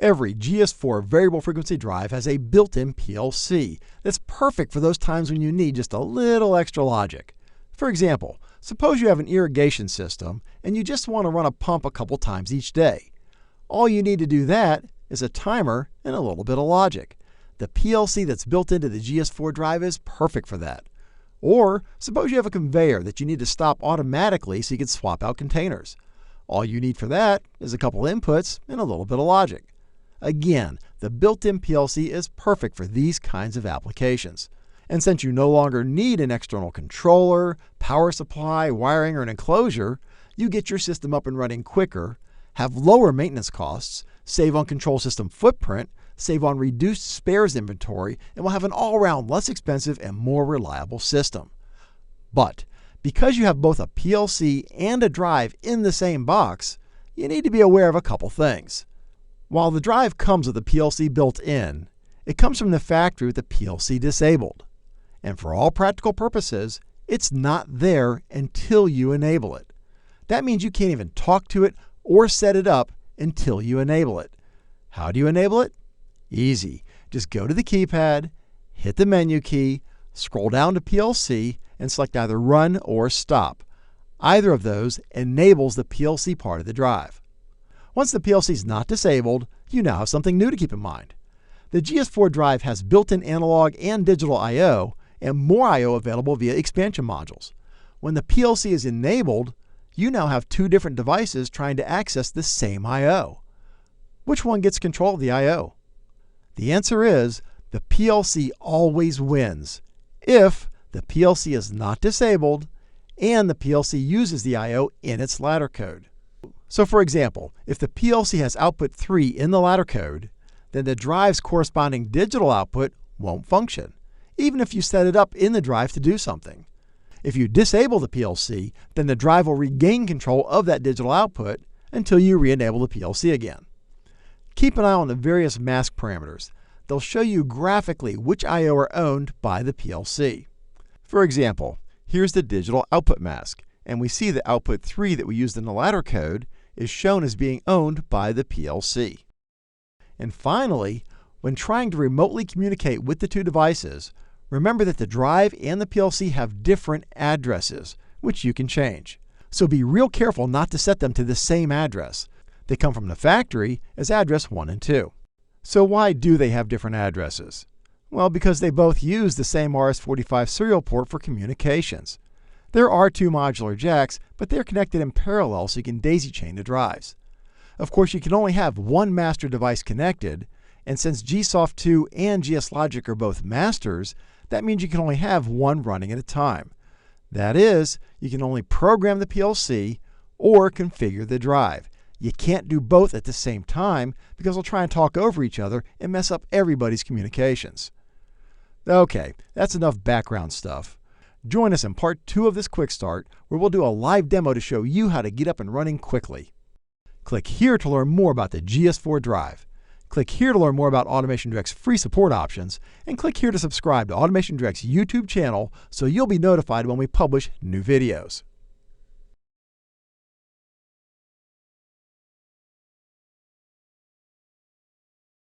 Every GS4 Variable Frequency Drive has a built-in PLC that's perfect for those times when you need just a little extra logic. For example, suppose you have an irrigation system and you just want to run a pump a couple times each day. All you need to do that is a timer and a little bit of logic. The PLC that's built into the GS4 drive is perfect for that. Or suppose you have a conveyor that you need to stop automatically so you can swap out containers. All you need for that is a couple inputs and a little bit of logic. Again, the built-in PLC is perfect for these kinds of applications. And since you no longer need an external controller, power supply, wiring, or an enclosure, you get your system up and running quicker, have lower maintenance costs, save on control system footprint, save on reduced spares inventory, and will have an all-around less expensive and more reliable system. But because you have both a PLC and a drive in the same box, you need to be aware of a couple things. While the drive comes with a PLC built in, it comes from the factory with the PLC disabled. And for all practical purposes, it's not there until you enable it. That means you can't even talk to it or set it up until you enable it. How do you enable it? Easy. Just go to the keypad, hit the menu key, scroll down to PLC, and select either Run or Stop. Either of those enables the PLC part of the drive. Once the PLC is not disabled, you now have something new to keep in mind. The GS4 drive has built-in analog and digital I/O, and more I/O available via expansion modules. When the PLC is enabled, you now have two different devices trying to access the same I/O. Which one gets control of the I/O? The answer is the PLC always wins if the PLC is not disabled and the PLC uses the I/O in its ladder code. So for example, if the PLC has output 3 in the ladder code, then the drive's corresponding digital output won't function, even if you set it up in the drive to do something. If you disable the PLC, then the drive will regain control of that digital output until you re-enable the PLC again. Keep an eye on the various mask parameters. They'll show you graphically which I/O are owned by the PLC. For example, here's the digital output mask, and we see the output 3 that we used in the ladder code is shown as being owned by the PLC. And finally, when trying to remotely communicate with the two devices, remember that the drive and the PLC have different addresses, which you can change. So be real careful not to set them to the same address. They come from the factory as address 1 and 2. So why do they have different addresses? Well, because they both use the same RS-45 serial port for communications. There are two modular jacks, but they're connected in parallel so you can daisy chain the drives. Of course, you can only have one master device connected, and since GSoft 2 and GSLogic are both masters, that means you can only have one running at a time. That is, you can only program the PLC or configure the drive. You can't do both at the same time because they'll try and talk over each other and mess up everybody's communications. Okay, that's enough background stuff. Join us in part 2 of this quick start where we'll do a live demo to show you how to get up and running quickly. Click here to learn more about the GS4 drive. Click here to learn more about Automation Direct's free support options, and click here to subscribe to Automation Direct's YouTube channel so you'll be notified when we publish new videos.